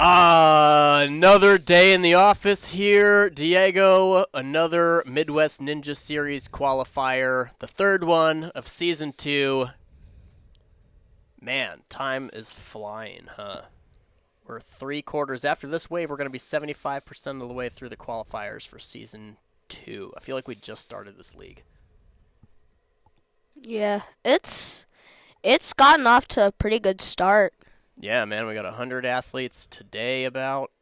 Another day in the office here. Diego, another Midwest Ninja Series qualifier. The third one of Season 2. Man, time is flying, huh? We're 3/4 after this wave. We're going to be 75% of the way through the qualifiers for Season 2. I feel like we just started this league. Yeah, it's gotten off to a pretty good start. Yeah, man, we got 100 athletes today about.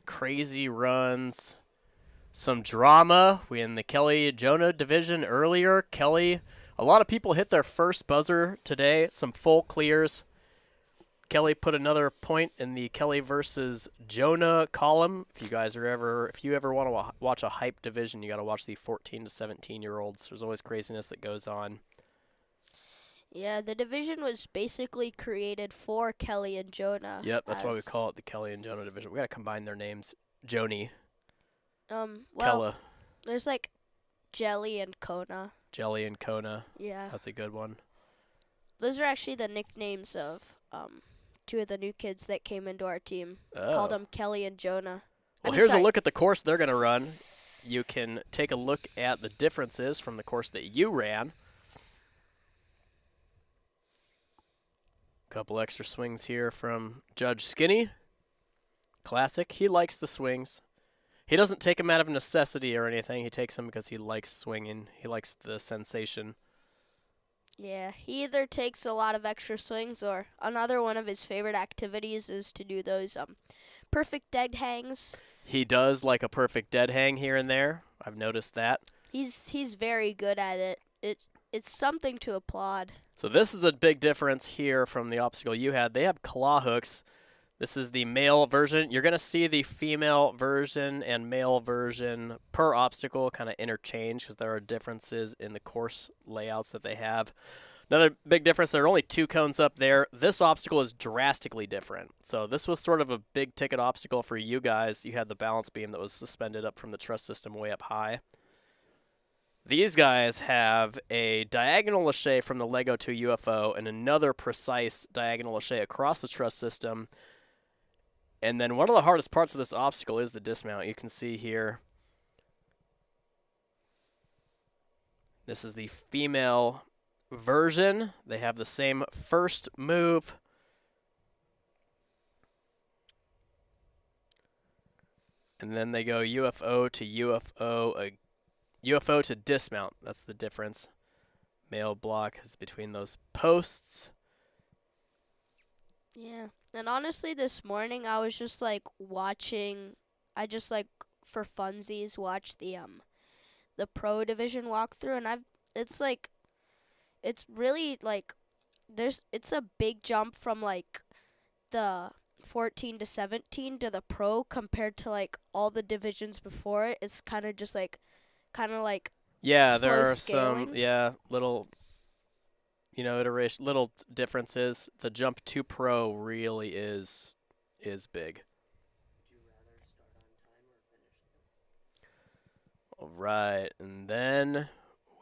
Crazy runs. Some drama. We in the Kelly-Jonah division earlier. Kelly, a lot of people hit their first buzzer today. Some full clears. Kelly put another point in the Kelly versus Jonah column. If you ever want to watch a hype division, you got to watch the 14 to 17-year-olds. There's always craziness that goes on. Yeah, the division was basically created for Kelly and Jonah. Yep, that's why we call it the Kelly and Jonah division. We got to combine their names. Joni. Well, there's like Jelly and Kona. Jelly and Kona. Yeah. That's a good one. Those are actually the nicknames of two of the new kids that came into our team. Oh. Called them Kelly and Jonah. Well, here's a look at the course they're going to run. You can take a look at the differences from the course that you ran. Couple extra swings here from Judge Skinny. Classic. He likes the swings. He doesn't take them out of necessity or anything. He takes them because he likes swinging. He likes the sensation. Yeah, he either takes a lot of extra swings or another one of his favorite activities is to do those perfect dead hangs. He does like a perfect dead hang here and there. I've noticed that. He's very good at it. It's something to applaud. So this is a big difference here from the obstacle you had. They have claw hooks. This is the male version. You're going to see the female version and male version per obstacle kind of interchange because there are differences in the course layouts that they have. Another big difference, there are only 2 cones up there. This obstacle is drastically different. So this was sort of a big ticket obstacle for you guys. You had the balance beam that was suspended up from the truss system way up high. These guys have a diagonal lache from the Lego to UFO and another precise diagonal lache across the truss system. And then one of the hardest parts of this obstacle is the dismount. You can see here. This is the female version. They have the same first move. And then they go UFO to UFO, UFO to dismount. That's the difference. Male block is between those posts. Yeah. And honestly, this morning I was just like watching. I just like for funsies watched the pro division walkthrough, and it's really like it's a big jump from like the 14 to 17 to the pro compared to like all the divisions before it. It's kind of yeah, there are scaling. some little iteration, little differences. The jump to pro really is big. Would you rather start on time or finish this? All right, and then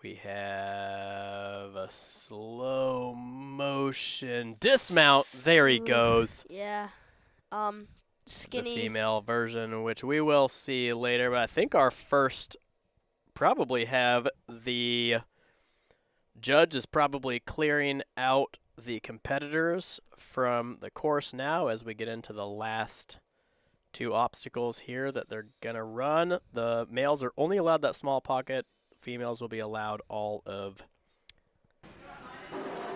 we have a slow motion dismount. There he goes. Yeah. Skinny. The female version, which we will see later, but I think our first probably have the judge is probably clearing out the competitors from the course now as we get into the last 2 obstacles here that they're going to run. The males are only allowed that small pocket. Females will be allowed all of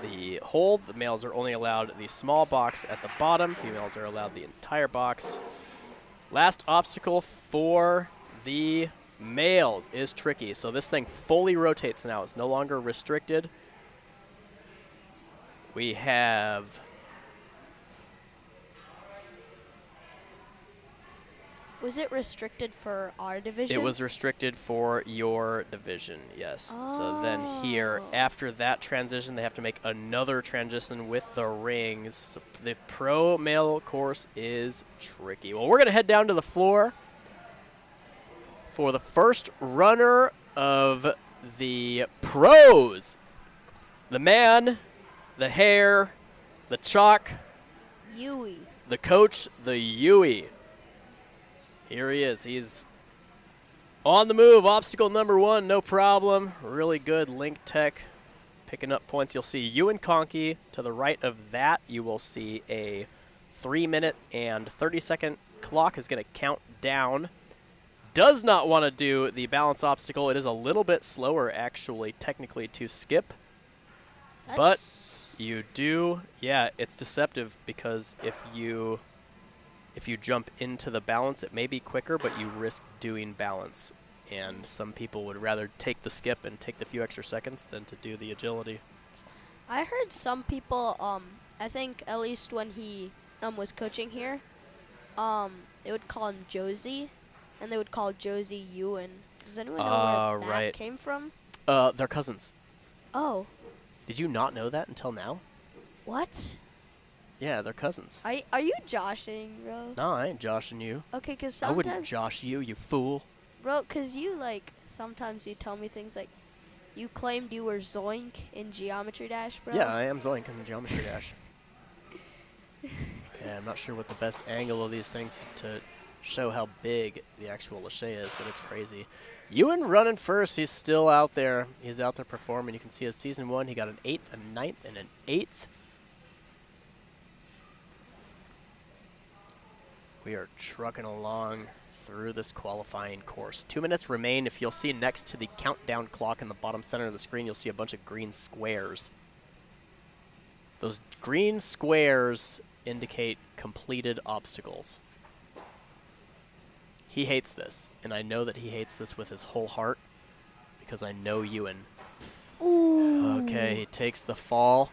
the hold. The males are only allowed the small box at the bottom. Females are allowed the entire box. Last obstacle for the males is tricky. So this thing fully rotates now. It's no longer restricted. We have Was it restricted for our division? It was restricted for your division, yes. Oh. So then here, after that transition, they have to make another transition with the rings. So the pro male course is tricky. Well, we're going to head down to the floor for the first runner of the pros. The man, the hair, the chalk, Yui. the coach, the Yui. Here he is. He's on the move. Obstacle number 1, no problem. Really good link tech, picking up points. You'll see Ewan Kahnke. To the right of that, you will see a 3-minute and 30-second clock is going to count down. Does not want to do the balance obstacle. It is a little bit slower, actually, technically, to skip. But you do, yeah, it's deceptive because if you jump into the balance, it may be quicker, but you risk doing balance. And some people would rather take the skip and take the few extra seconds than to do the agility. I heard some people, I think at least when he was coaching here, they would call him Josie, and they would call Josie Ewan. Does anyone know where that came from? They're cousins. Oh. Did you not know that until now? What? Yeah, they're cousins. Are you joshing, bro? No, I ain't joshing you. Okay, because I sometimes... wouldn't josh you, you fool. Bro, because you, sometimes you tell me things like, you claimed you were Zoink in Geometry Dash, bro. Yeah, I am Zoink in Geometry Dash. Yeah, I'm not sure what the best angle of these things to show how big the actual lâcher is, but it's crazy. Ewan running first. He's still out there. He's out there performing. You can see his season 1. He got an 8th, a 9th, and an 8th. We are trucking along through this qualifying course. 2 minutes remain. If you'll see next to the countdown clock in the bottom center of the screen, you'll see a bunch of green squares. Those green squares indicate completed obstacles. He hates this, and I know that he hates this with his whole heart because I know Ewan. Ooh. Okay, he takes the fall.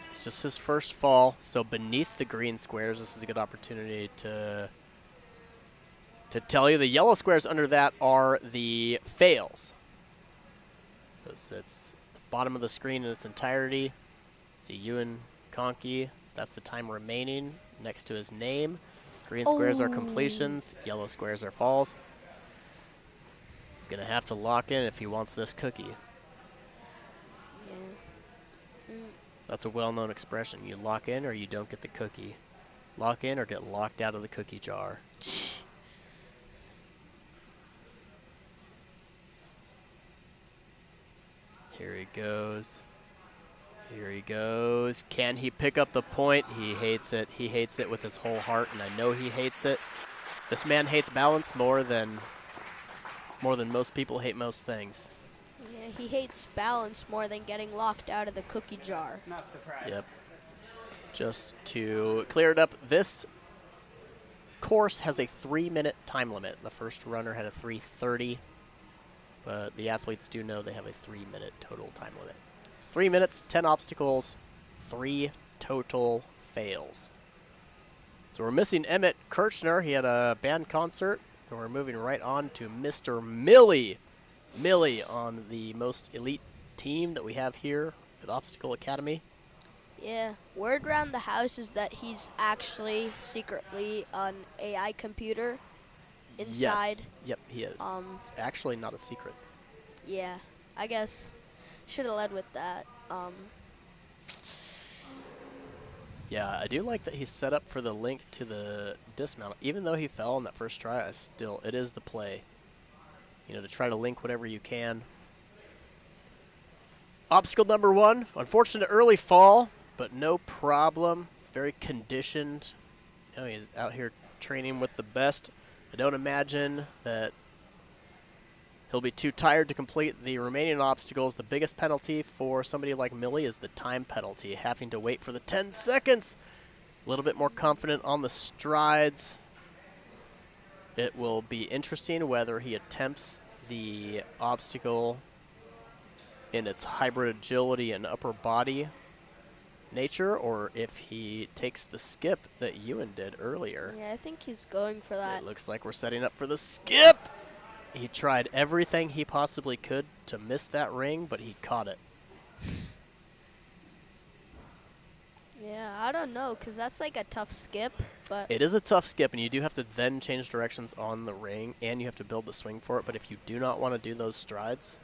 It's just his first fall, so beneath the green squares, this is a good opportunity to tell you the yellow squares under that are the fails. So it's the bottom of the screen in its entirety. See Ewan Kahnke, that's the time remaining next to his name. Green squares are completions, yellow squares are falls. He's going to have to lock in if he wants this cookie. Yeah. That's a well-known expression. You lock in or you don't get the cookie. Lock in or get locked out of the cookie jar. Here he goes. Here he goes. Can he pick up the point? He hates it. He hates it with his whole heart, and I know he hates it. This man hates balance more than most people hate most things. Yeah, he hates balance more than getting locked out of the cookie jar. Not surprised. Yep. Just to clear it up, this course has a 3-minute time limit. The first runner had a 3:30, but the athletes do know they have a 3-minute total time limit. 3 minutes, 10 obstacles, 3 total fails. So we're missing Emmett Kirchner. He had a band concert. So we're moving right on to Mr. Millie. Millie on the most elite team that we have here at Obstacle Academy. Yeah, word around the house is that he's actually secretly an AI computer inside. Yes. Yep, he is. It's actually not a secret. Yeah, I guess should have led with that. Yeah, I do like that he's set up for the link to the dismount. Even though he fell on that first try, it is the play. You know, to try to link whatever you can. Obstacle number 1, unfortunate early fall, but no problem. It's very conditioned. You know, he's out here training with the best. I don't imagine that he'll be too tired to complete the remaining obstacles. The biggest penalty for somebody like Millie is the time penalty, having to wait for the 10 seconds. A little bit more confident on the strides. It will be interesting whether he attempts the obstacle in its hybrid agility and upper body nature, or if he takes the skip that Ewan did earlier. Yeah, I think he's going for that. It looks like we're setting up for the skip. He tried everything he possibly could to miss that ring, but he caught it. Yeah, I don't know, because that's like a tough skip, but... It is a tough skip, and you do have to then change directions on the ring, and you have to build the swing for it, but if you do not want to do those strides,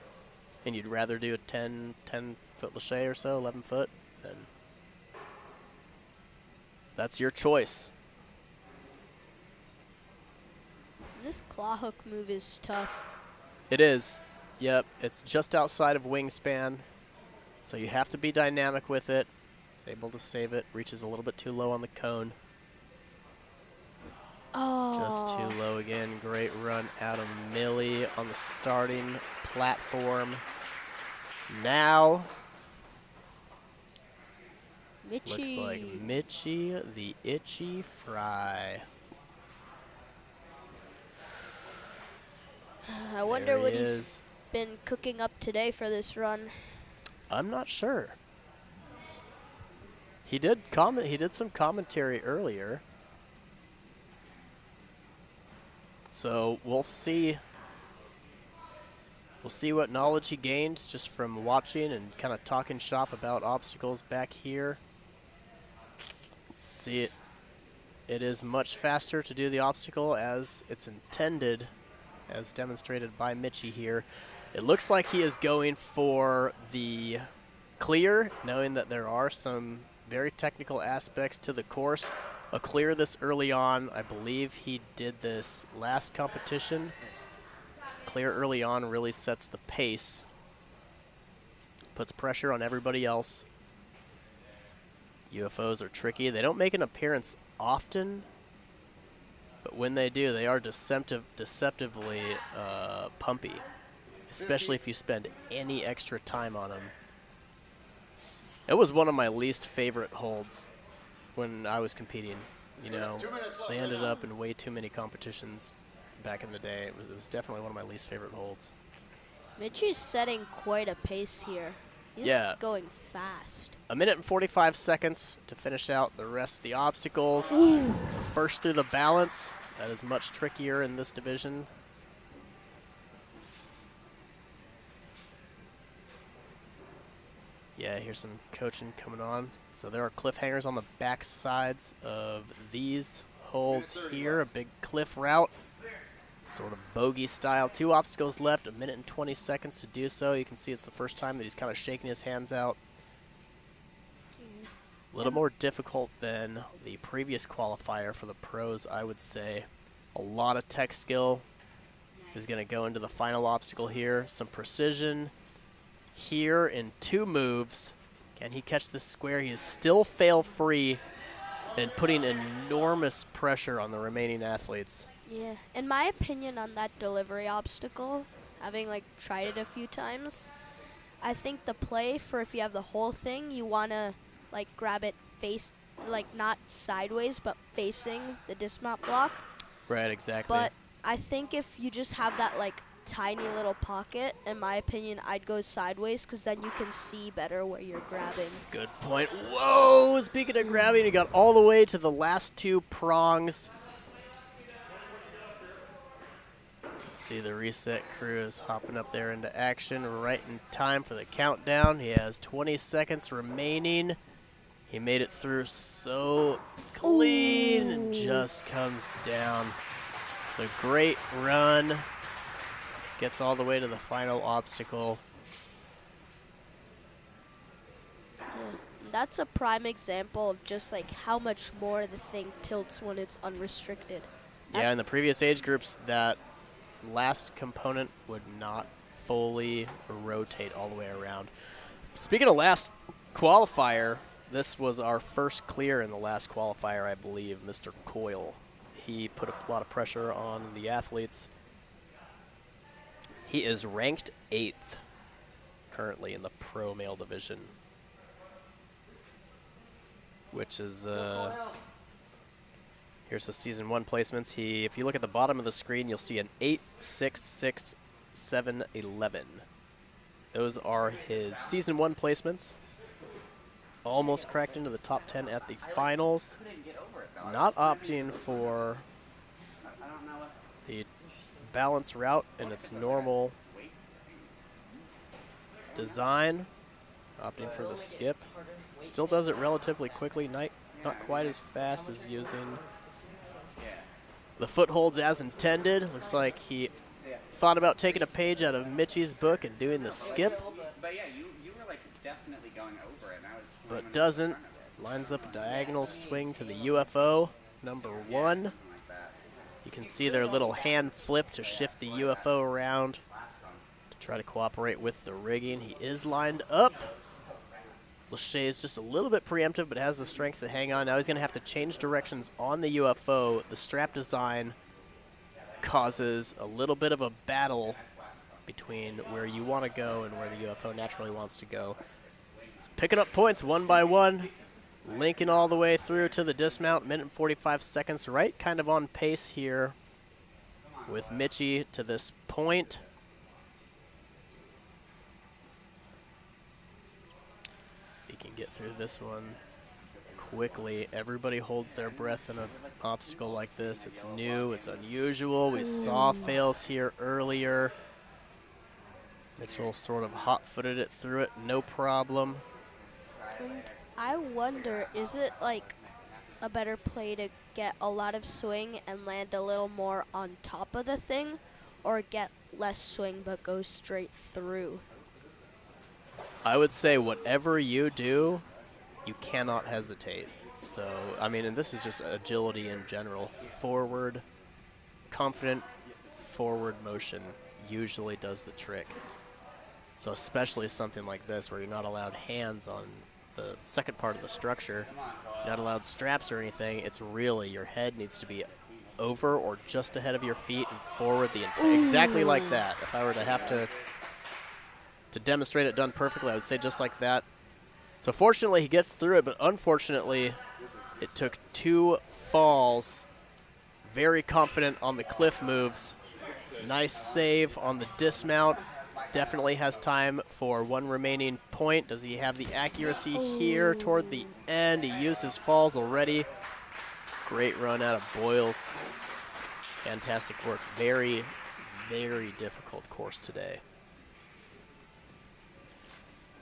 and you'd rather do a 10-foot lâcher or so, 11 foot, then That's your choice. This claw hook move is tough. It is. Yep, it's just outside of wingspan, so you have to be dynamic with it. It's able to save it. Reaches a little bit too low on the cone. Oh. Just too low again. Great run out of Millie on the starting platform. Now, Mitchie. looks like Mitchie the Itchy Frie. I wonder There what he he's is. been cooking up today for this run. I'm not sure. He did comment. He did some commentary earlier, so we'll see. We'll see what knowledge he gained just from watching and kind of talking shop about obstacles back here. See it. It is much faster to do the obstacle as it's intended, as demonstrated by Mitchie here. It looks like he is going for the clear, knowing that there are some very technical aspects to the course. A clear this early on, I believe he did this last competition. Clear early on really sets the pace, puts pressure on everybody else. UFOs are tricky. They don't make an appearance often, but when they do, they are deceptively pumpy, especially if you spend any extra time on them. It was one of my least favorite holds when I was competing. You know, they ended up in way too many competitions back in the day. It was definitely one of my least favorite holds. Mitchie's setting quite a pace here. He's going fast. 1 minute and 45 seconds to finish out the rest of the obstacles. First through the balance. That is much trickier in this division. Yeah, here's some coaching coming on. So there are cliffhangers on the back sides of these holds here. A big cliff route. Sort of bogey style. 2 obstacles left, 1 minute and 20 seconds to do so. You can see it's the first time that he's kind of shaking his hands out. A little more difficult than the previous qualifier for the pros, I would say. A lot of tech skill is going to go into the final obstacle here. Some precision here in 2 moves. Can he catch this square? He is still fail-free and putting enormous pressure on the remaining athletes. Yeah, in my opinion on that delivery obstacle, having like tried it a few times, I think the play for if you have the whole thing, you want to like grab it face, like not sideways, but facing the dismount block. Right, exactly. But I think if you just have that like tiny little pocket, in my opinion, I'd go sideways because then you can see better where you're grabbing. Good point. Whoa, speaking of grabbing, he got all the way to the last 2 prongs. See the reset crew is hopping up there into action right in time for the countdown. He has 20 seconds remaining. He made it through so clean and just comes down. It's a great run. Gets all the way to the final obstacle. Yeah, that's a prime example of just like how much more the thing tilts when it's unrestricted. Yeah, in the previous age groups, that last component would not fully rotate all the way around. Speaking of last qualifier, this was our first clear in the last qualifier, I believe, Mr. Coyle. He put a lot of pressure on the athletes. He is ranked 8th currently in the pro male division, which is here's the season 1 placements. If you look at the bottom of the screen, you'll see an 8, 6, 6, 7, 11. Those are his season 1 placements. Almost cracked into the top 10 at the finals. Not opting for the balance route in its normal design. Opting for the skip. Still does it relatively quickly, not quite as fast as using the footholds as intended. Looks like he thought about taking a page out of Mitchie's book and doing the skip, But yeah, you were like definitely going over it, and I was. but doesn't. Lines up a diagonal swing to the UFO, number 1. You can see their little hand flip to shift the UFO around to try to cooperate with the rigging. He is lined up. Lachey is just a little bit preemptive, but has the strength to hang on. Now he's going to have to change directions on the UFO. The strap design causes a little bit of a battle between where you want to go and where the UFO naturally wants to go. He's picking up points one by one. Linking all the way through to the dismount, minute and 45 seconds, right kind of on pace here with Mitchie to this point. He can get through this one quickly. Everybody holds their breath in an obstacle like this. It's new, it's unusual. We saw fails here earlier. Mitchell sort of hot-footed it through it, no problem. And I wonder, is it like a better play to get a lot of swing and land a little more on top of the thing, or get less swing but go straight through? I would say whatever you do, you cannot hesitate. So, I mean, and this is just agility in general. Forward, confident forward motion usually does the trick. So especially something like this where you're not allowed hands on the second part of the structure, not allowed straps or anything. It's really your head needs to be over or just ahead of your feet and forward the entire, exactly like that. If I were to have to demonstrate it done perfectly, I would say just like that. So fortunately he gets through it, but unfortunately it took 2 falls. Very confident on the cliff moves. Nice save on the dismount. Definitely has time for 1 remaining point. Does he have the accuracy here toward the end? He used his falls already. Great run out of Boyles. Fantastic work. Very, very difficult course today.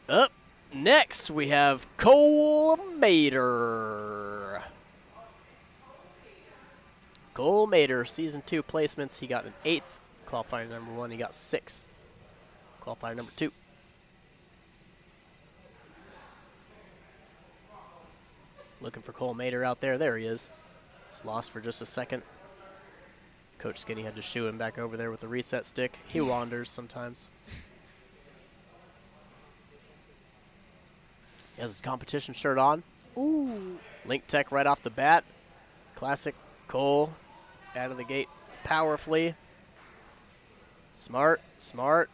Up next, we have Cole Mater. Cole Mater, Season 2 placements. He got an 8th. Qualifier number 1, he got 6th. Qualifier number 2. Looking for Cole Mater out there. There he is. He's lost for just a second. Coach Skinny had to shoo him back over there with the reset stick. He wanders sometimes. He has his competition shirt on. Ooh. Link Tech right off the bat. Classic Cole out of the gate powerfully. Smart, smart.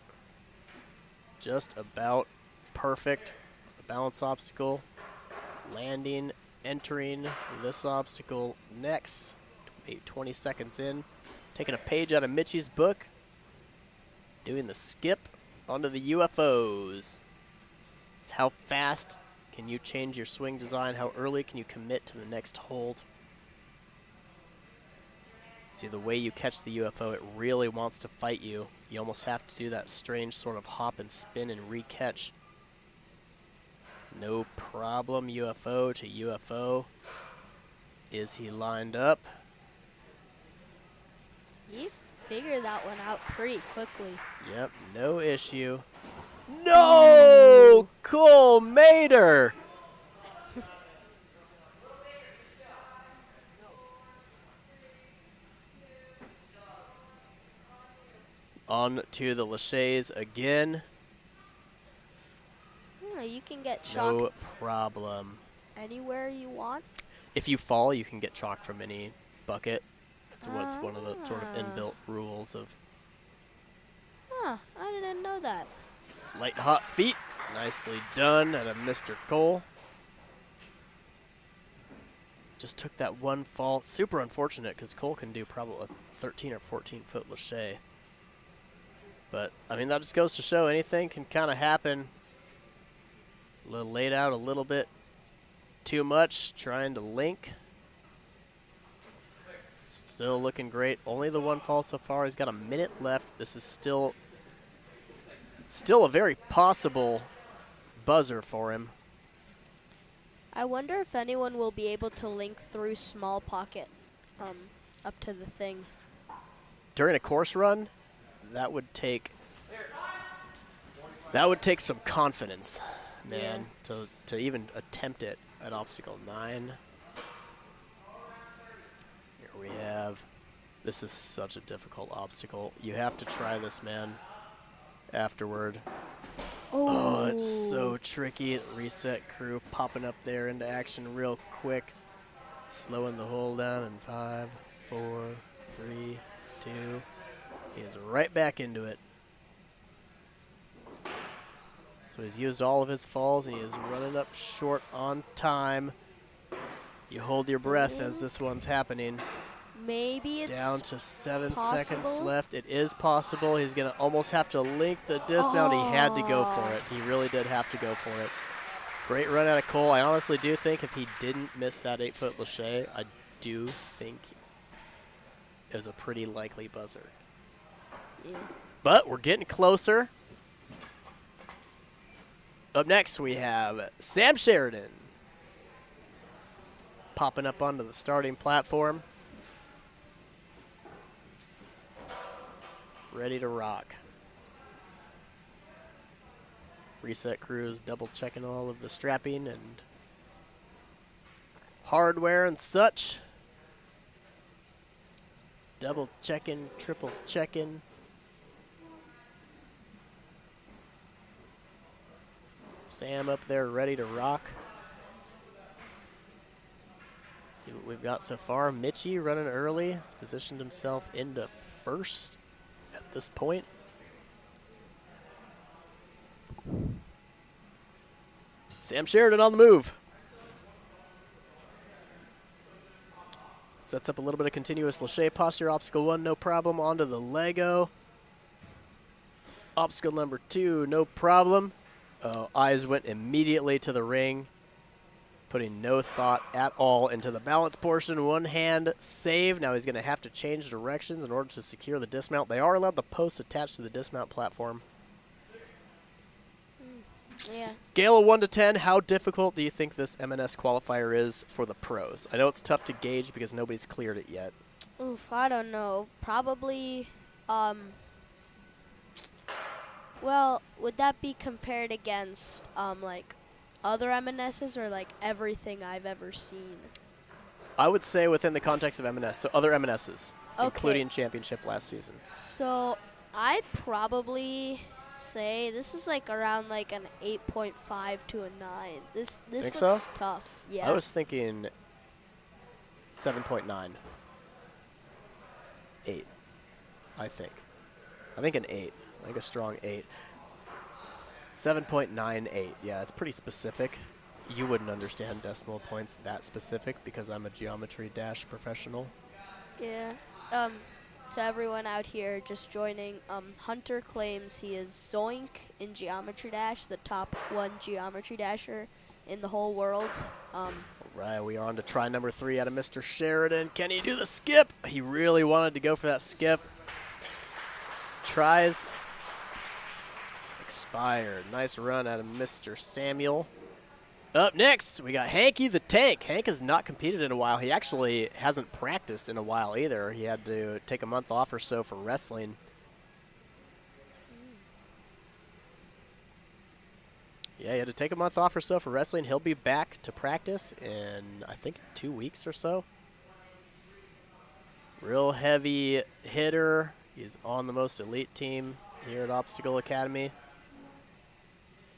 Just about perfect. The balance obstacle. Landing, entering this obstacle next. 20 seconds in. Taking a page out of Mitchie's book. Doing the skip onto the UFOs. It's how fast can you change your swing design? How early can you commit to the next hold? See, the way you catch the UFO, it really wants to fight you. You almost have to do that strange sort of hop and spin and re-catch. No problem, UFO to UFO. Is he lined up? You figured that one out pretty quickly. Yep, no issue. No! Cole Mater! On to the Lachaise again. Yeah, you can get chalk No problem. anywhere you want. If you fall, you can get chalk from any bucket. That's what's one of the sort of inbuilt rules of Huh, I didn't know that. light hot feet. Nicely done out of Mr. Cole. Just took that one fall. Super unfortunate because Cole can do probably a 13 or 14 foot Lachey. But, I mean, that just goes to show anything can kind of happen. A little laid out a little bit too much, trying to link. Still looking great. Only the one fall so far. He's got a minute left. This is still a very possible buzzer for him. I wonder if anyone will be able to link through small pocket up to the thing. During a course run, that would take some confidence, man, to even attempt it. at obstacle 9. Here we have, this is such a difficult obstacle. You have to try this, man, afterward. Oh, it's so tricky. Reset crew popping up there into action real quick. Slowing the hole down in 5, 4, 3, 2. He is right back into it. So he's used all of his falls, and he is running up short on time. You hold your breath as this one's happening. Maybe it's down to 7 possible? seconds left. It is possible. He's going to almost have to link the dismount. He had to go for it. He really did have to go for it. Great run out of Cole. I honestly do think if he didn't miss that 8-foot lache, I do think it was a pretty likely buzzer. Yeah. But we're getting closer. Up next, we have Sam Sheridan popping up onto the starting platform. Ready to rock. Reset crews double checking all of the strapping and hardware and such. Double checking, triple checking. Sam up there ready to rock. See what we've got so far. Mitchie running early. Has positioned himself into first at this point. Sam Sheridan on the move. Sets up a little bit of continuous lache posture. Obstacle 1, no problem. Onto the Lego. Obstacle number 2, no problem. Eyes went immediately to the ring, putting no thought at all into the balance portion. One hand save. Now he's going to have to change directions in order to secure the dismount. They are allowed the post attached to the dismount platform. Yeah. Scale of 1 to 10, how difficult do you think this M&S qualifier is for the pros? I know it's tough to gauge because nobody's cleared it yet. Oof, I don't know. Probably, well, would that be compared against, like, other M&Ss or, like, everything I've ever seen? I would say within the context of M&S, so other M&Ss, Okay. including championship last season. So, I'd probably say this is, like, around, like, an 8.5 to a 9. This Think looks so? tough. Yeah. I was thinking 7.9. 8, I think. I think an 8. I think a strong 8. 7.98. Yeah, it's pretty specific. You wouldn't understand decimal points that specific because I'm a geometry dash professional. Yeah. To everyone out here just joining, Hunter claims he is Zoink in Geometry Dash, the top 1 Geometry Dasher in the whole world. All right, we are on to try number 3 out of Mr. Sheridan. Can he do the skip? He really wanted to go for that skip. Tries. Expired. Nice run out of Mr. Samuel. Up next, we got Hanky the Tank. Hank has not competed in a while. He actually hasn't practiced in a while either. He had to take a month off or so for wrestling. Yeah, he had to take a month off or so for wrestling. He'll be back to practice in, I think, 2 weeks or so. Real heavy hitter. He's on the most elite team here at Obstacle Academy.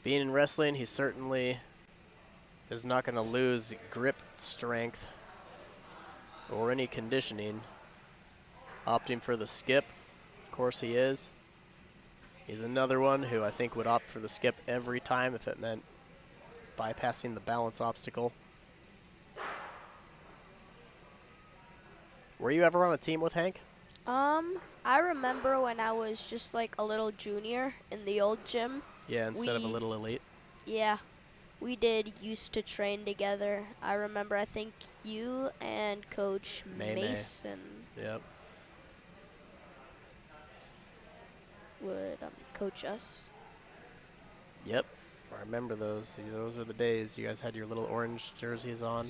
Being in wrestling, he certainly is not going to lose grip strength or any conditioning. Opting for the skip. Of course he is. He's another one who I think would opt for the skip every time if it meant bypassing the balance obstacle. Were you ever on a team with Hank? I remember when I was just like a little junior in the old gym. Yeah, instead of a little elite. Yeah, we used to train together. I remember, I think you and Coach Mason Yep. would coach us. Yep. I remember those. Those were the days. You guys had your little orange jerseys on.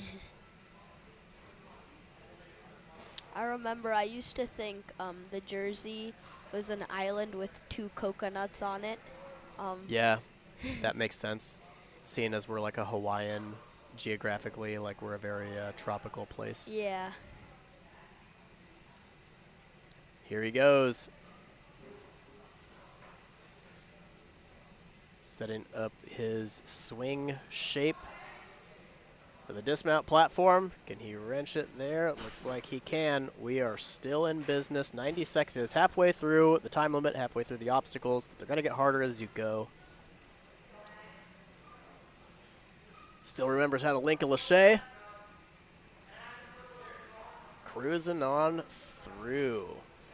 I remember I used to think the jersey was an island with 2 coconuts on it. Yeah, that makes sense. Seeing as we're like a Hawaiian geographically, like we're a very tropical place. Yeah. Here he goes. Setting up his swing shape for the dismount platform. Can he wrench it there? It looks like he can. We are still in business. 90 seconds is halfway through the time limit, halfway through the obstacles, but they're going to get harder as you go. Still remembers how to link a lâché. Cruising on through.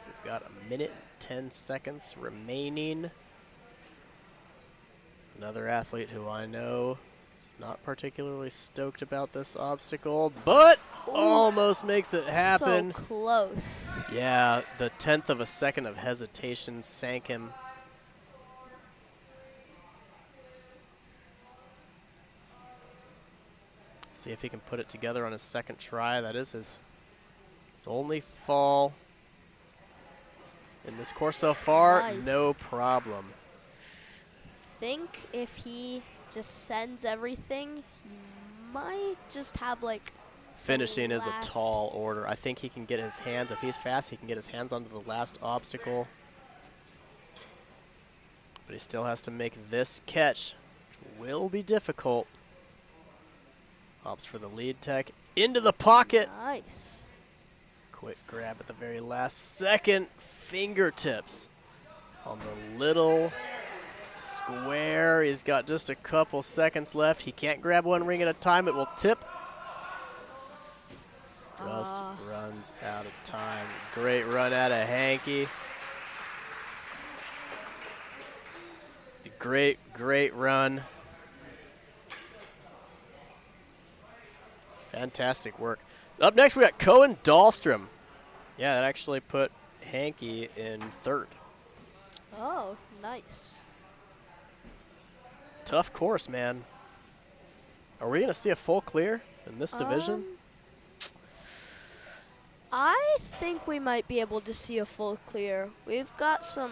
We've got 1 minute and 10 seconds remaining. Another athlete who I know is not particularly stoked about this obstacle, but almost makes it happen. So close. Yeah, the 1/10 of a second of hesitation sank him. See if he can put it together on his second try. That is his only fall in this course so far. Nice. No problem. Think if he just sends everything, he might just have like Finishing is a last- tall order. I think he can get his hands, if he's fast, he can get his hands onto the last obstacle. But he still has to make this catch, which will be difficult. Opts for the lead tech. Into the pocket. Nice. Quick grab at the very last second. Fingertips on the little square. He's got just a couple seconds left. He can't grab one ring at a time. It will tip. Just runs out of time. Great run out of Hankey. It's a great, great run. Fantastic work. Up next, we got Cohen Dahlstrom. Yeah, that actually put Hankey in third. Oh, nice. Tough course, man. Are we going to see a full clear in this division? I think we might be able to see a full clear. We've got some.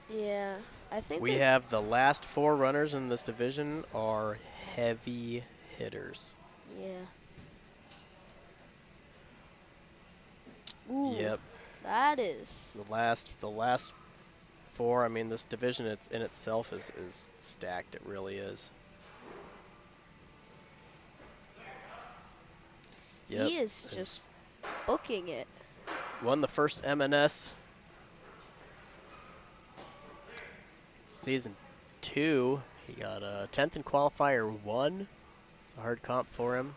Yeah, I think We have the last 4 runners in this division are heavy hitters. Yeah. Ooh, Yep. that is. The last 4, I mean, this division it's in itself is stacked. It really is. Yep. He is just booking it. Won the first M&S Season 2. He got a 10th in Qualifier 1. It's a hard comp for him.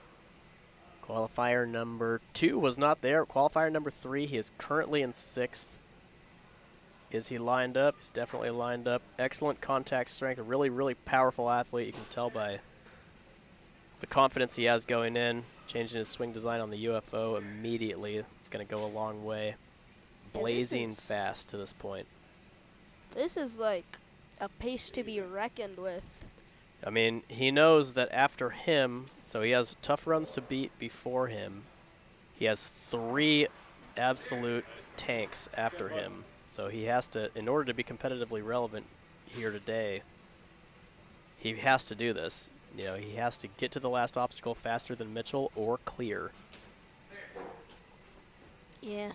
Qualifier number 2 was not there. Qualifier number 3, he is currently in 6th. Is he lined up? He's definitely lined up. Excellent contact strength. A really, really powerful athlete. You can tell by the confidence he has going in. Changing his swing design on the UFO immediately. It's going to go a long way. Yeah, Blazing fast to this point. This is like a pace to be reckoned with. I mean, he knows that after him, so he has tough runs to beat before him. He has 3 absolute tanks after him. So he has to, in order to be competitively relevant here today, he has to do this. You know, he has to get to the last obstacle faster than Mitchell or clear. Yeah.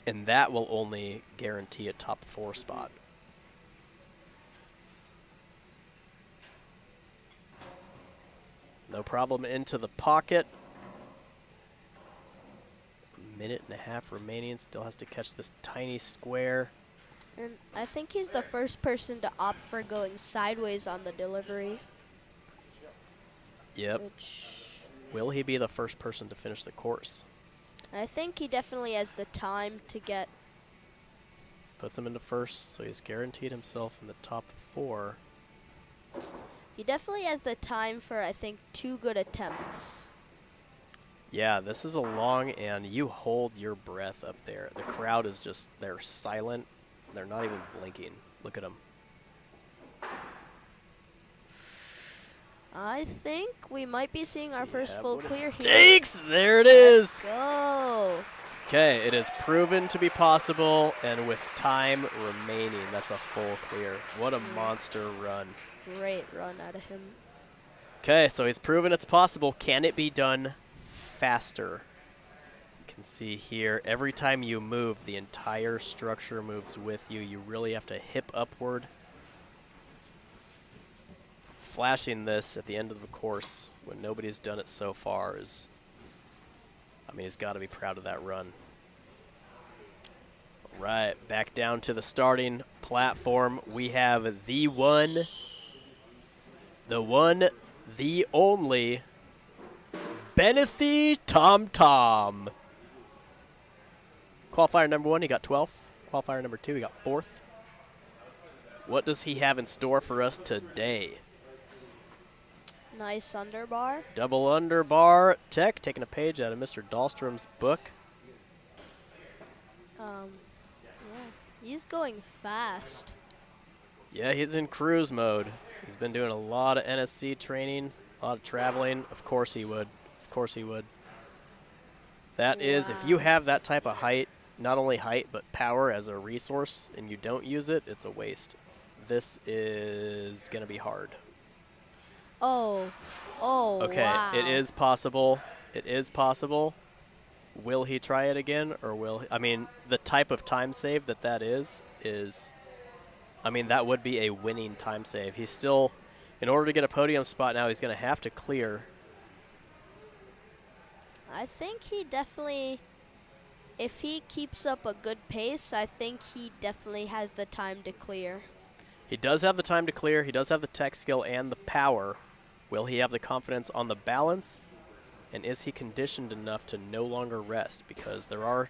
And that will only guarantee a top 4 spot. No problem into the pocket. 1.5 minutes remaining. Still has to catch this tiny square. And I think he's the first person to opt for going sideways on the delivery. Yep. Which Will he be the first person to finish the course? I think he definitely has the time to get. Puts him into first, so he's guaranteed himself in the top 4. He definitely has the time for, I think, 2 good attempts. Yeah, this is a long, and you hold your breath up there. The crowd is just, they're silent. They're not even blinking. Look at them. I think we might be seeing our first full clear here. Takes! There it is! Go. Okay, it is proven to be possible, and with time remaining, that's a full clear. What a monster run. Great run out of him. Okay, so he's proven it's possible. Can it be done faster? You can see here, every time you move, the entire structure moves with you. You really have to hip upward. Flashing this at the end of the course when nobody's done it so far is, I mean, he's got to be proud of that run. All right, back down to the starting platform. We have the one, the only, Benethy Tom Tom. Qualifier number 1, he got 12th. Qualifier number 2, he got 4th. What does he have in store for us today? Nice underbar. Double underbar tech, taking a page out of Mr. Dahlstrom's book. Yeah, he's going fast. Yeah, he's in cruise mode. He's been doing a lot of NSC training, a lot of traveling. Of course he would. Of course he would. That is, if you have that type of height, not only height, but power as a resource, and you don't use it, it's a waste. This is going to be hard. Oh, okay, wow. It is possible. It is possible. Will he try it again, or will he? I mean, the type of time save that is, I mean, that would be a winning time save. He's still, in order to get a podium spot now, he's going to have to clear. I think he definitely, if he keeps up a good pace, I think he definitely has the time to clear. He does have the time to clear. He does have the tech skill and the power. Will he have the confidence on the balance? And is he conditioned enough to no longer rest? Because there are,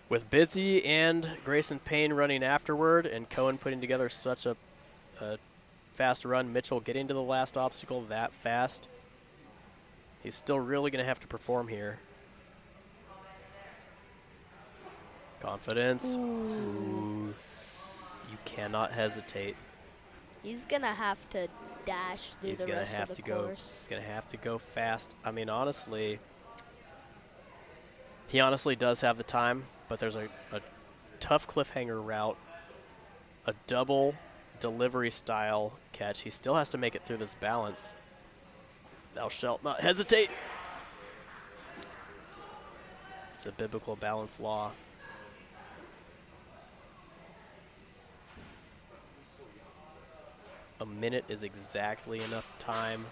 with Bidsy and Grayson Payne running afterward and Cohen putting together such a fast run, Mitchell getting to the last obstacle that fast, he's still really going to have to perform here. Confidence. Ooh. You cannot hesitate. He's going to have to dash through the rest of the course. He's going to have to go fast. I mean, honestly, he honestly does have the time, but there's a tough cliffhanger route, a double delivery style catch. He still has to make it through this balance. Thou shalt not hesitate. It's a biblical balance law. A minute is exactly enough time,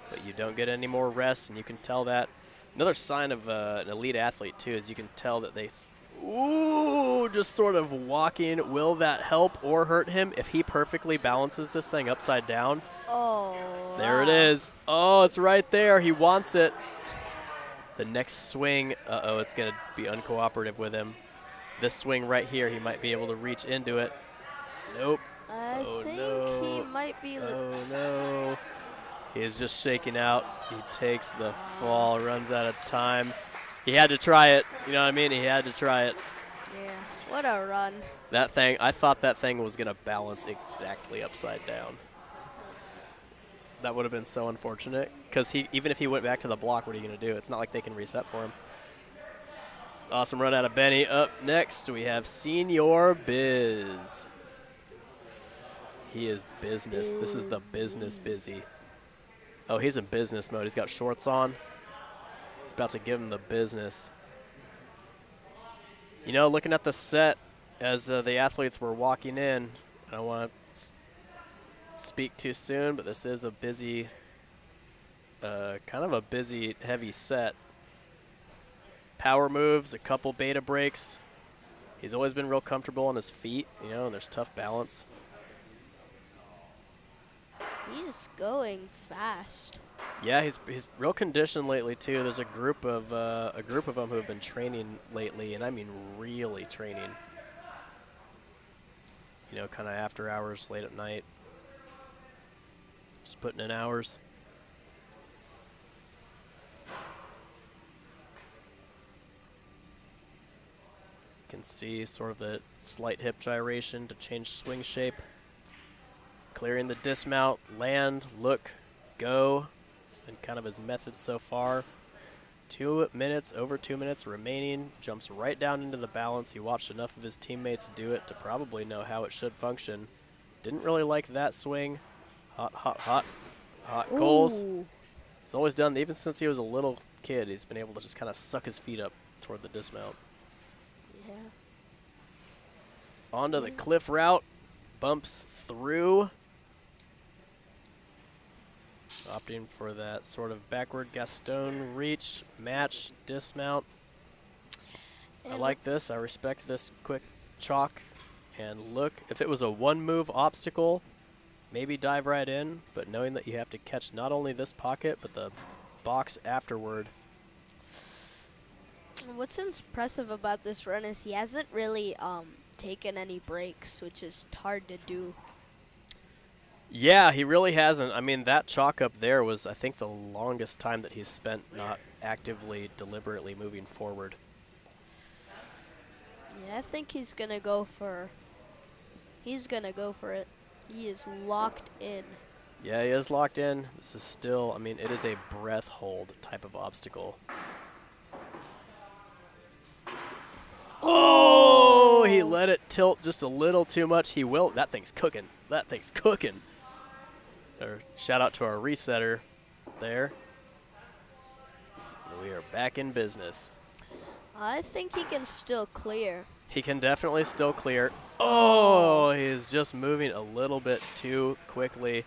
but you don't get any more rest, and you can tell that. Another sign of an elite athlete, too, is you can tell that they, just sort of walking. Will that help or hurt him if he perfectly balances this thing upside down? Oh, there it is. Oh, it's right there. He wants it. The next swing, it's going to be uncooperative with him. This swing right here, he might be able to reach into it. Nope. I think he might be. Oh, no. He is just shaking out. He takes the fall, runs out of time. He had to try it. You know what I mean? He had to try it. Yeah. What a run. That thing, I thought that thing was going to balance exactly upside down. That would have been so unfortunate, because even if he went back to the block, what are you going to do? It's not like they can reset for him. Awesome run out of Benny. Up next, we have Senior Biz. He is business. This is the business busy. Oh, he's in business mode. He's got shorts on. He's about to give him the business. You know, looking at the set as the athletes were walking in, I don't want to speak too soon, but this is a busy, kind of a busy, heavy set. Power moves, a couple beta breaks. He's always been real comfortable on his feet, you know, and there's tough balance. He's going fast. Yeah, he's real conditioned lately too. There's a group of them who have been training lately, and I mean really training. You know, kind of after hours, late at night. Just putting in hours. You can see sort of the slight hip gyration to change swing shape. Clearing the dismount, land, look, go. It's been kind of his method so far. 2 minutes, over 2 minutes remaining. Jumps right down into the balance. He watched enough of his teammates do it to probably know how it should function. Didn't really like that swing. Hot, hot, hot. Hot coals. Ooh. He's always done, even since he was a little kid, he's been able to just kind of suck his feet up toward the dismount. Yeah. Onto the cliff route. Bumps through. Opting for that sort of backward Gaston reach, match, dismount. I like this. I respect this quick chalk. And look, if it was a one-move obstacle, maybe dive right in, but knowing that you have to catch not only this pocket, but the box afterward. What's impressive about this run is he hasn't really taken any breaks, which is hard to do. Yeah, he really hasn't. I mean, that chalk up there was, I think, the longest time that he's spent not actively, deliberately moving forward. Yeah, I think he's gonna go for it. He is locked in. Yeah, he is locked in. This is still, I mean, it is a breath hold type of obstacle. Oh, he let it tilt just a little too much. He will. That thing's cooking. That thing's cooking. Shout out to our resetter there. We are back in business. I think he can still clear. He can definitely still clear. Oh, he's just moving a little bit too quickly.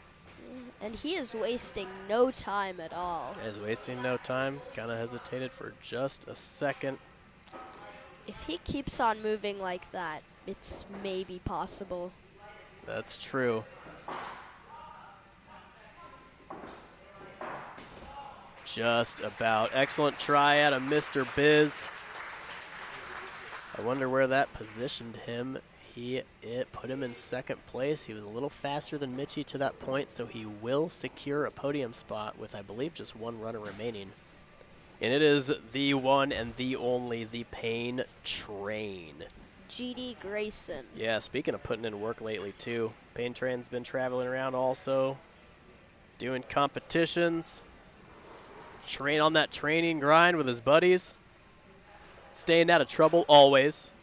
And he is wasting no time at all. He's wasting no time. Kind of hesitated for just a second. If he keeps on moving like that, it's maybe possible. That's true. Just about. Excellent try out of Mr. Biz. I wonder where that positioned him. It put him in second place. He was a little faster than Mitchie to that point, so he will secure a podium spot with, I believe, just one runner remaining. And it is the one and the only, the Payne Train. GD Grayson. Yeah, speaking of putting in work lately, too. Payne Train's been traveling around also, doing competitions. Train on that training grind with his buddies. Staying out of trouble always.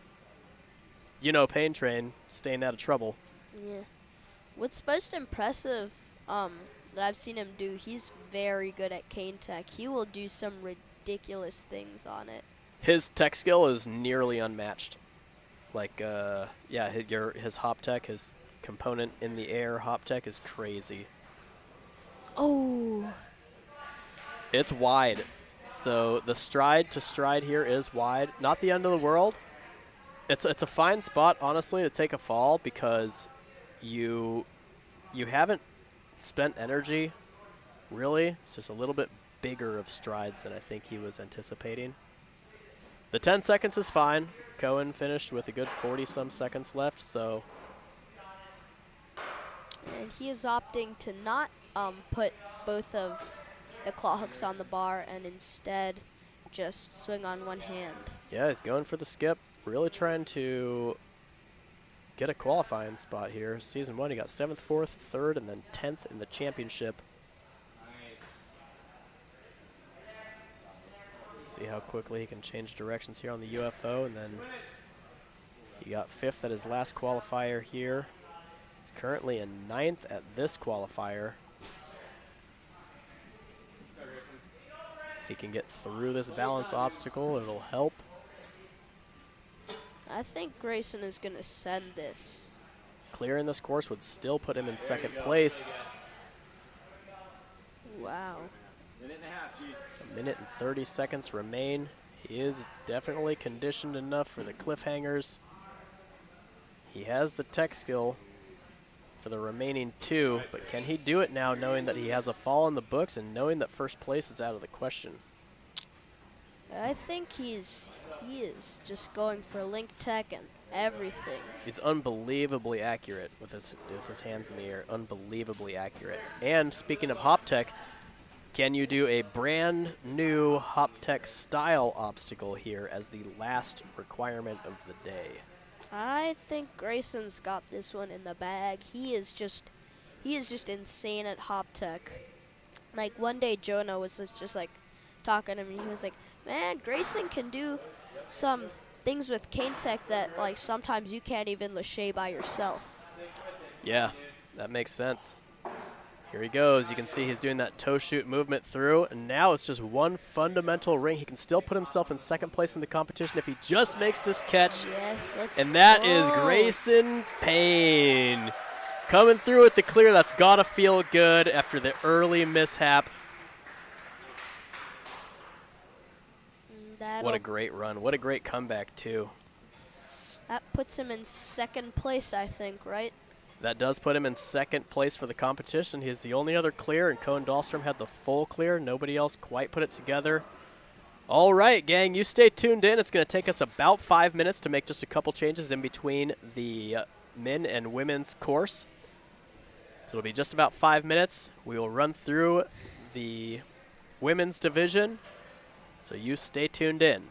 You know, Payne Train, staying out of trouble. Yeah. What's most impressive that I've seen him do, he's very good at cane tech. He will do some ridiculous things on it. His tech skill is nearly unmatched. Like, yeah, his hop tech, his component in the air hop tech is crazy. Oh. It's wide. So the stride to stride here is wide. Not the end of the world. It's a fine spot, honestly, to take a fall because you haven't spent energy, really. It's just a little bit bigger of strides than I think he was anticipating. The 10 seconds is fine. Cohen finished with a good 40-some seconds left, so. And he is opting to not put both of the claw hooks on the bar and instead just swing on one hand. Yeah, he's going for the skip. Really trying to get a qualifying spot here. Season 1, he got 7th, 4th, 3rd, and then 10th in the championship. Let's see how quickly he can change directions here on the UFO, and then he got 5th at his last qualifier here. He's currently in 9th at this qualifier. If he can get through this balance obstacle, it'll help. I think Grayson is going to send this. Clearing this course would still put him in second place. Wow. A minute and 30 seconds remain. He is definitely conditioned enough for the cliffhangers. He has the tech skill for the remaining 2, but can he do it now knowing that he has a fall in the books and knowing that first place is out of the question? I think he is just going for link tech and everything. He's unbelievably accurate with his hands in the air. Unbelievably accurate. And speaking of hop tech, can you do a brand new hop tech style obstacle here as the last requirement of the day? I think Grayson's got this one in the bag. He is just insane at hop tech. Like one day Jonah was just like talking to me. He was like, Man, Grayson can do some things with cane tech that like sometimes you can't even lâcher by yourself. Yeah, that makes sense. Here he goes. You can see he's doing that toe shoot movement through, and now it's just one fundamental ring. He can still put himself in second place in the competition if he just makes this catch. Yes, let's And that go. is Grayson Payne coming through with the clear. That's got to feel good after the early mishap. What a great run. What a great comeback, too. That puts him in second place, I think, right? That does put him in second place for the competition. He's the only other clear, and Cohen Dahlstrom had the full clear. Nobody else quite put it together. All right, gang, you stay tuned in. It's going to take us about 5 minutes to make just a couple changes in between the men and women's course. So it'll be just about 5 minutes. We will run through the women's division. So you stay tuned in.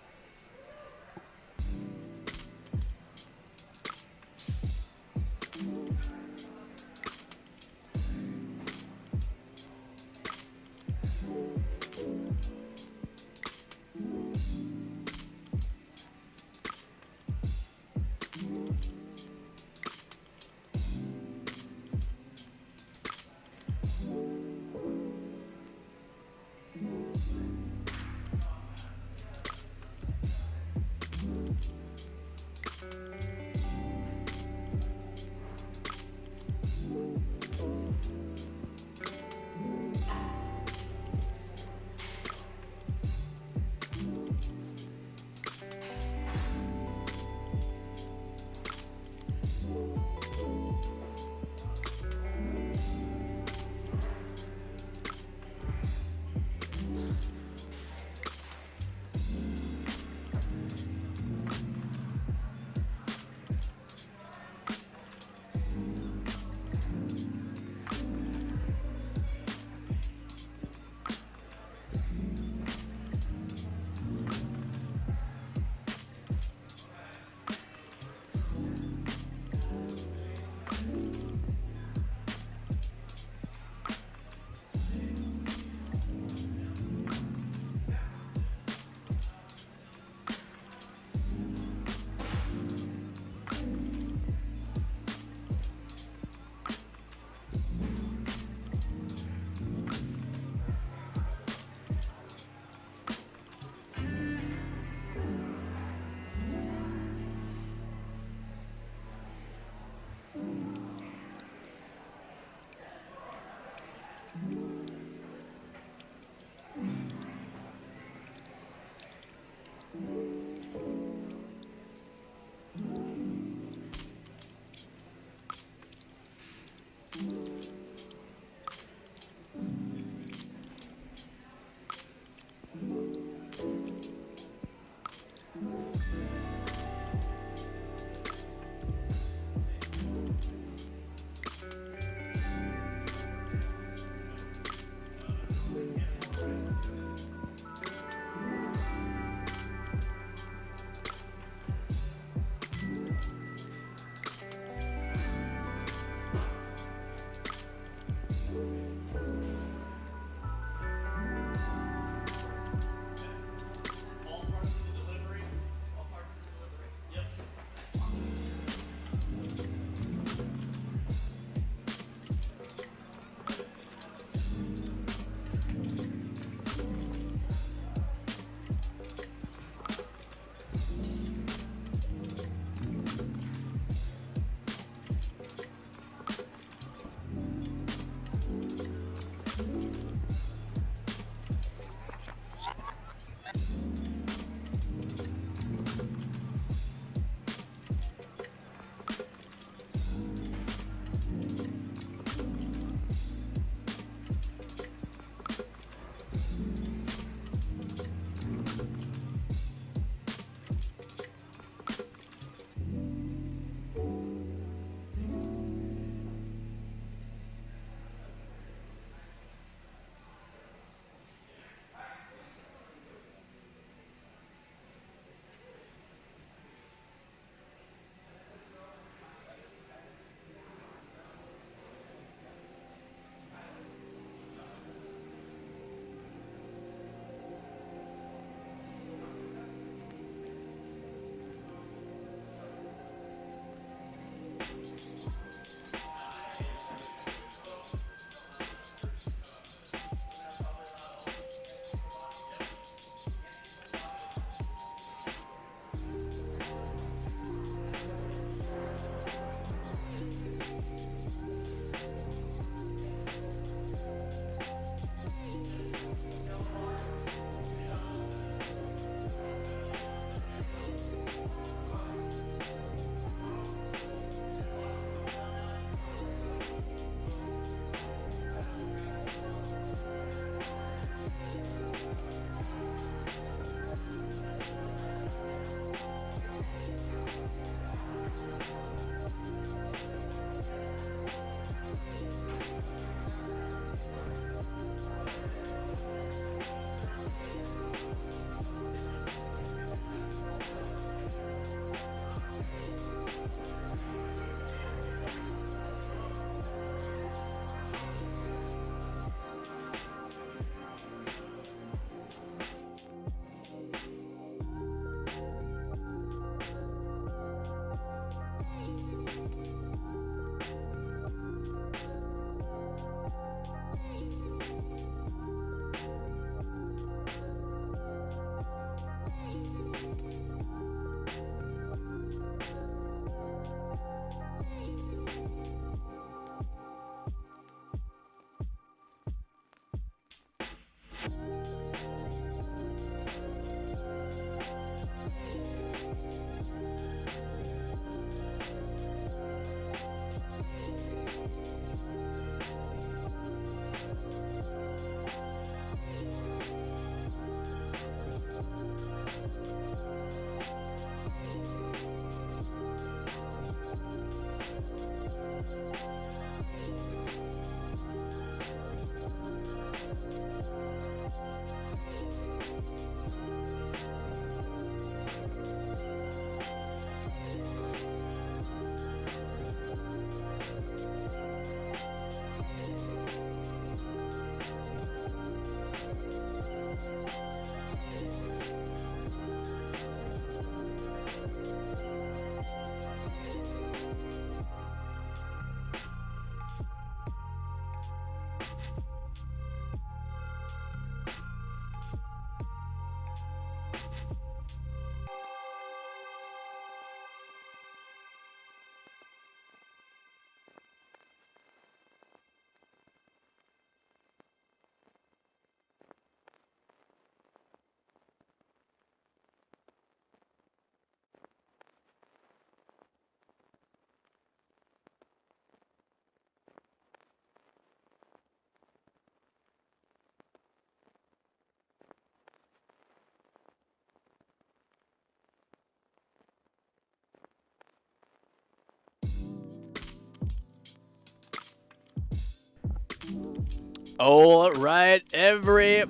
All right, everybody.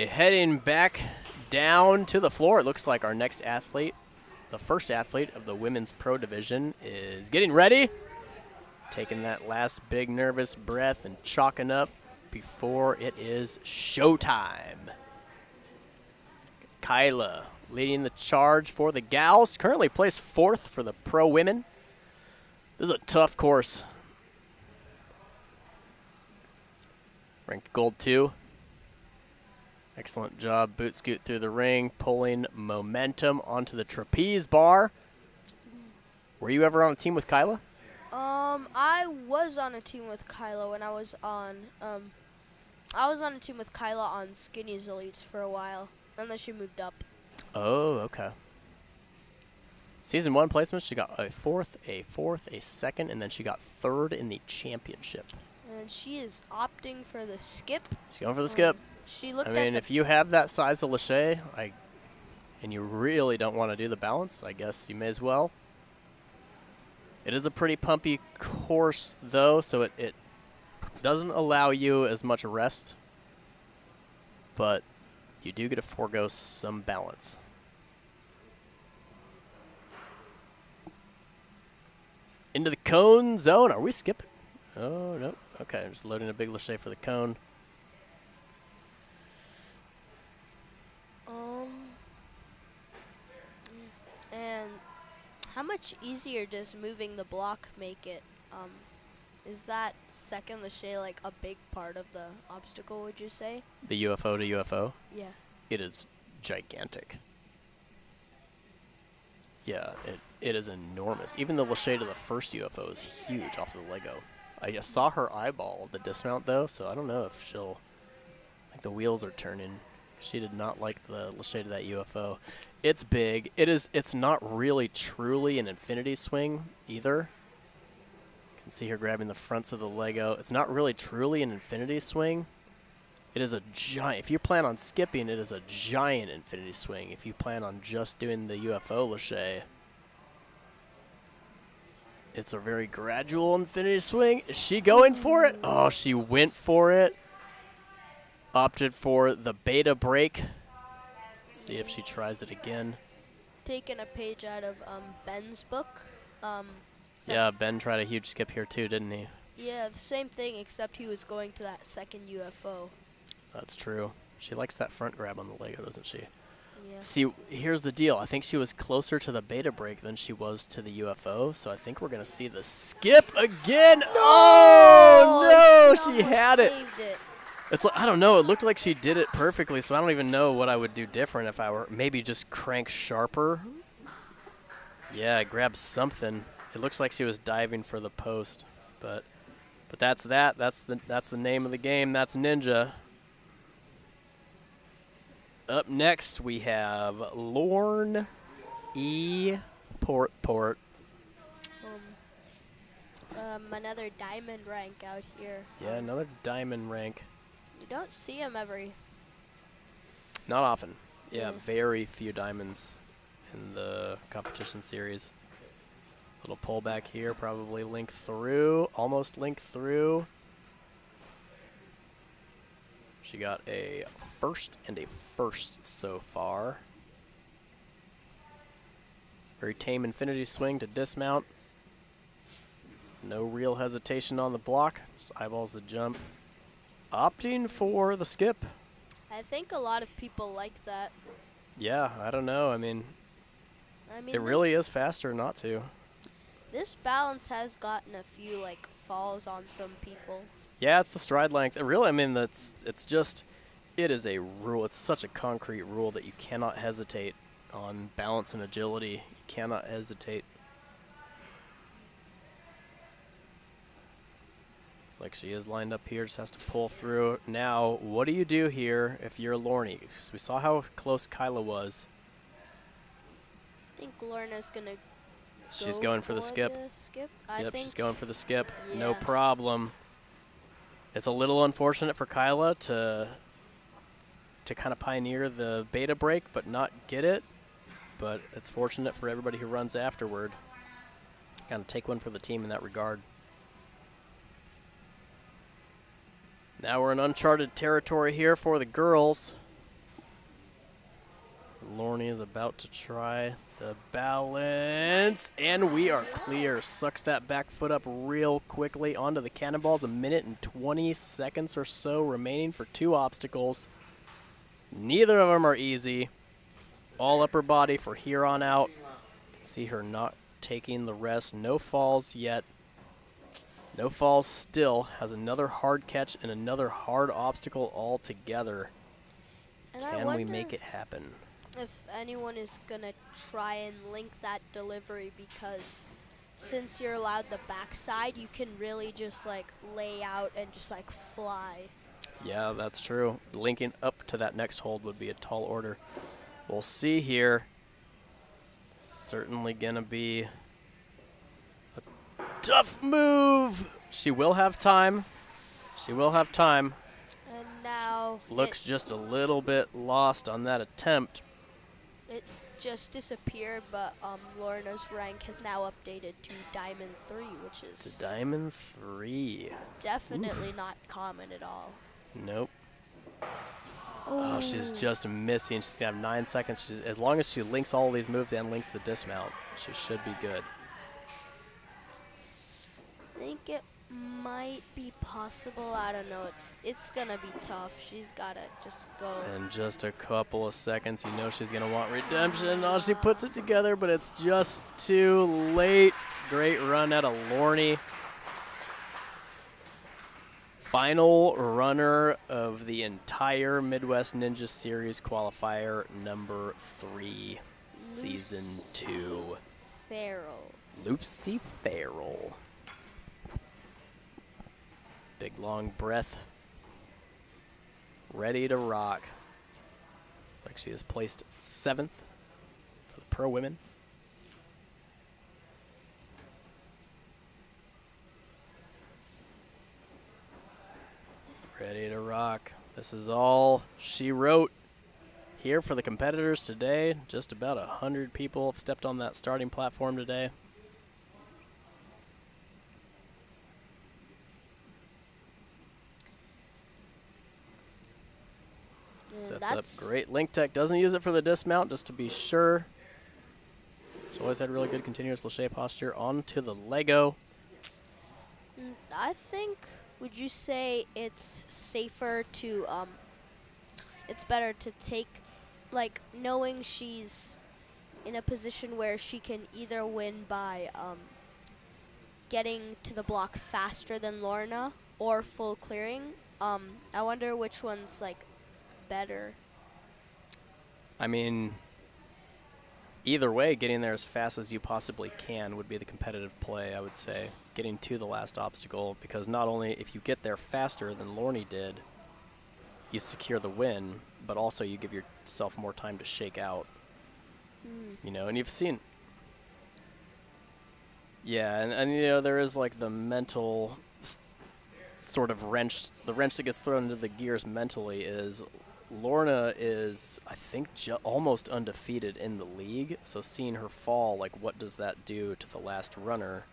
Heading back down to the floor. It looks like our next athlete, the first athlete of the women's pro division, is getting ready. Taking that last big nervous breath and chalking up before it is showtime. Kyla leading the charge for the gals. Currently placed 4th for the pro women. This is a tough course. Ranked gold 2. Excellent job. Boot scoot through the ring, pulling momentum onto the trapeze bar. Were you ever on a team with Kyla? I was on a team with Kyla when I was on a team with Kyla on Skinny's Elites for a while, and then she moved up. Oh, okay. Season 1 placements, she got a 4th, a 2nd, and then she got 3rd in the championship. And she is opting for the skip. She's going for the skip. She looked I mean, if you have that size of lâché, and you really don't want to do the balance, I guess you may as well. It is a pretty pumpy course, though, so it doesn't allow you as much rest, but you do get to forego some balance. Into the cone zone. Are we skipping? Oh, no. Okay, I'm just loading a big lâché for the cone. And how much easier does moving the block make it? Is that second lâché like a big part of the obstacle, would you say? The UFO to UFO? Yeah. It is gigantic. Yeah, it is enormous. Even the lâché to the first UFO is huge off the Lego. I just saw her eyeball the dismount, though, so I don't know if she'll... Like, the wheels are turning. She did not like the lâché to that UFO. It's big. It's not really truly an infinity swing either. You can see her grabbing the fronts of the Lego. It's not really truly an infinity swing. It is a giant. If you plan on skipping, it is a giant infinity swing. If you plan on just doing the UFO lâché, it's a very gradual infinity swing. Is she going for it? Oh, she went for it. Opted for the beta break. Let's see if she tries it again. Taking a page out of Ben's book. Yeah, Ben tried a huge skip here too, didn't he? Yeah, the same thing, except he was going to that second UFO. That's true. She likes that front grab on the Lego, doesn't she? Yeah. See, here's the deal. I think she was closer to the beta break than she was to the UFO, so I think we're going to see the skip again. Oh, no! She had it. It's like, I don't know. It looked like she did it perfectly, so I don't even know what I would do different if I were maybe just crank sharper. Yeah, grab something. It looks like she was diving for the post, but that's that. That's the name of the game. That's Ninja. Up next, we have Lorna Poertner. Another diamond rank out here. Yeah, another diamond rank. You don't see him every... Not often. Yeah, very few diamonds in the competition series. Little pullback here, probably link through, almost link through. She got a first and a first so far. Very tame infinity swing to dismount. No real hesitation on the block. Just eyeballs the jump. Opting for the skip. I think a lot of people like that. Yeah, I don't know. I mean it really is faster not to. This balance has gotten a few like falls on some people. Yeah, it's the stride length. It is a rule. It's such a concrete rule that you cannot hesitate on balance and agility. You cannot hesitate. It's like she is lined up here, just has to pull through. Now, what do you do here if you're Lorna? Because we saw how close Kyla was. I think Lorna's going to She's going for the skip. Yep, she's going for the skip. Yeah. No problem. It's a little unfortunate for Kyla to kind of pioneer the beta break but not get it. But it's fortunate for everybody who runs afterward. Kind of take one for the team in that regard. Now we're in uncharted territory here for the girls. Lorna is about to try the balance, and we are clear. Sucks that back foot up real quickly onto the cannonballs. 1 minute and 20 seconds or so remaining for 2 obstacles. Neither of them are easy. All upper body for here on out. You can see her not taking the rest. No falls yet. No falls still. Has another hard catch and another hard obstacle all together. And Can we make it happen? If anyone is going to try and link that delivery, because since you're allowed the backside, you can really just like lay out and just like fly. Yeah, that's true. Linking up to that next hold would be a tall order. We'll see here. Certainly going to be a tough move. She will have time. She will have time. And now Looks just a little bit lost on that attempt. it just disappeared, but Lorna's rank has now updated to Diamond 3, which To is Diamond 3. definitely not common at all. Nope. Oh, she's just missing. She's going to have 9 seconds. As long as she links all these moves and links the dismount, she should be good. I think it might be possible. I don't know. It's going to be tough. She's got to just go. In just a couple of seconds, you know she's going to want redemption. Oh, she puts it together, but it's just too late. Great run out of Lorna. Final runner of the entire Midwest Ninja Series qualifier, number 3, season 2. Farrell. Lucy Farrell. Big long breath. Ready to rock. Looks like she is placed 7th for the pro women. Ready to rock. This is all she wrote here for the competitors today. Just about 100 people have stepped on that starting platform today. Sets up great. Link Tech doesn't use it for the dismount, just to be sure. She's always had really good continuous lâché posture onto the Lego. I think, would you say it's safer to, it's better to take, like, knowing she's in a position where she can either win by getting to the block faster than Lorna or full clearing? I wonder which one's, like, better. I mean, either way, getting there as fast as you possibly can would be the competitive play, I would say. Getting to the last obstacle, because not only if you get there faster than Lorna did, you secure the win, but also you give yourself more time to shake out. You know, and you've seen... Yeah, and you know, there is like the mental sort of wrench. The wrench that gets thrown into the gears mentally is Lorna is, I think, almost undefeated in the league. So seeing her fall, like, what does that do to the last runner?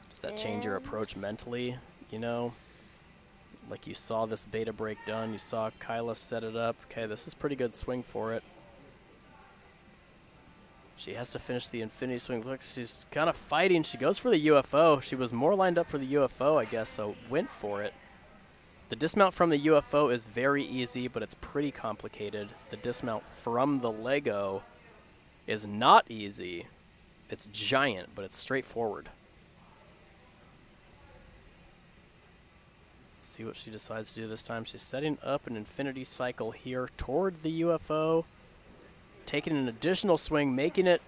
Does that change your approach mentally, you know? Like, you saw this beta break done. You saw Kyla set it up. Okay, this is pretty good swing for it. She has to finish the infinity swing. Look, she's kind of fighting. She goes for the UFO. She was more lined up for the UFO, I guess, so went for it. The dismount from the UFO is very easy, but it's pretty complicated. The dismount from the Lego is not easy. It's giant, but it's straightforward. See what she decides to do this time. She's setting up an infinity cycle here toward the UFO. Taking an additional swing, making it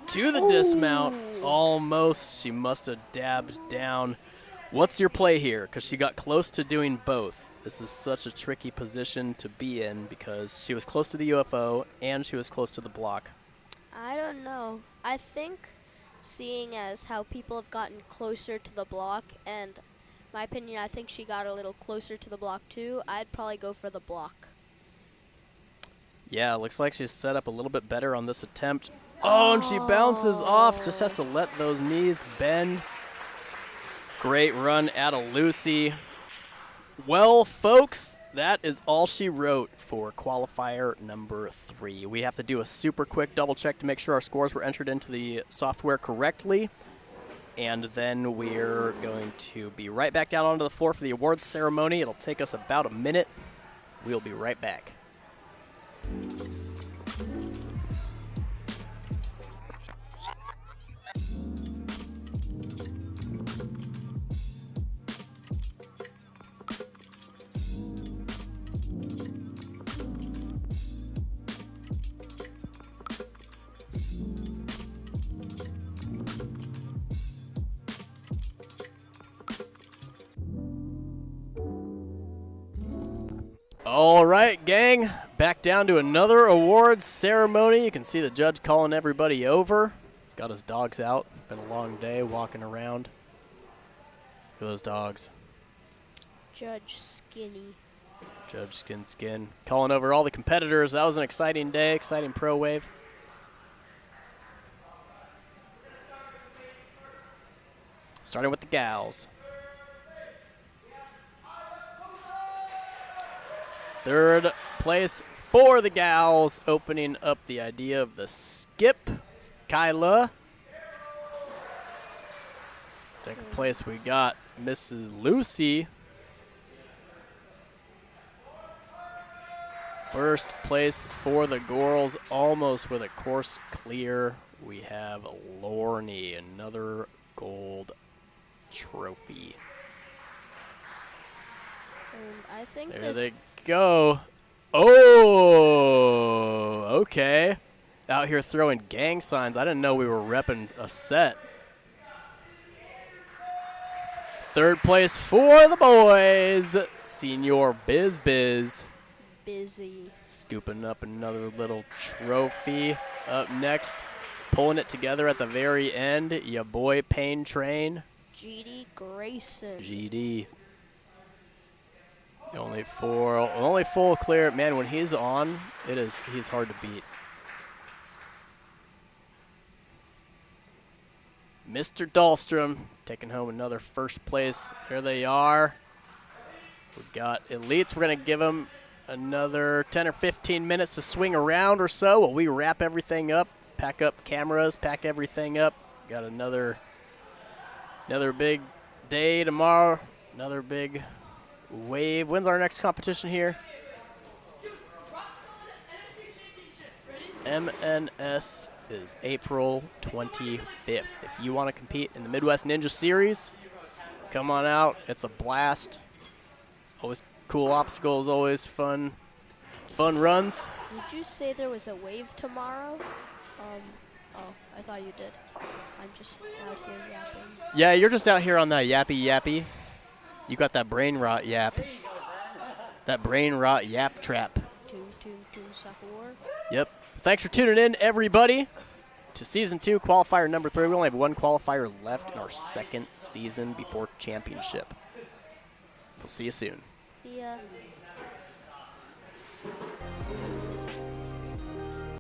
to the dismount. Almost. She must have dabbed down. What's your play here? Because she got close to doing both. This is such a tricky position to be in because she was close to the UFO and she was close to the block. I don't know. I think seeing as how people have gotten closer to the block, and my opinion, I think she got a little closer to the block too, I'd probably go for the block. Yeah, looks like she's set up a little bit better on this attempt. Oh, and she bounces off. Just has to let those knees bend. Great run out of Lucy. Well, folks, that is all she wrote for qualifier number 3. We have to do a super quick double check to make sure our scores were entered into the software correctly. And then we're going to be right back down onto the floor for the awards ceremony. It'll take us about a minute. We'll be right back. All right, gang, back down to another awards ceremony. You can see the judge calling everybody over. He's got his dogs out. Been a long day walking around. Look at those dogs. Judge Skinny. Judge Skin. Calling over all the competitors. That was an exciting day, exciting pro wave. Starting with the gals. Third place for the gals, opening up the idea of the skip, Kyla. Second place we got Mrs. Lucy. First place for the girls, almost with a course clear, we have Lorna, another gold trophy. I think There this. they go. Oh, okay. Out here throwing gang signs. I didn't know we were repping a set. Third place for the boys, Senior Biz. Busy. Scooping up another little trophy. Up next, pulling it together at the very end, ya boy Payne Train. GD Grayson. GD. The only full clear. Man, when he's on, he's hard to beat. Mr. Dahlstrom taking home another first place. There they are. We've got elites. We're going to give them another 10 or 15 minutes to swing around or so while we wrap everything up, pack up cameras, pack everything up. Got another big day tomorrow, another big wave. When's our next competition here? MNS is April 25th. If you want to compete in the Midwest Ninja Series, come on out. It's a blast. Always cool obstacles, always fun runs. Did you say there was a wave tomorrow? Oh, I thought you did. I'm just out here yapping. Yeah, you're just out here on that yappy. You got that brain rot yap. That brain rot yap trap. Toon, Sakura. Yep. Thanks for tuning in, everybody, to Season 2, Qualifier number 3. We only have one qualifier left in our second season before championship. We'll see you soon. See ya.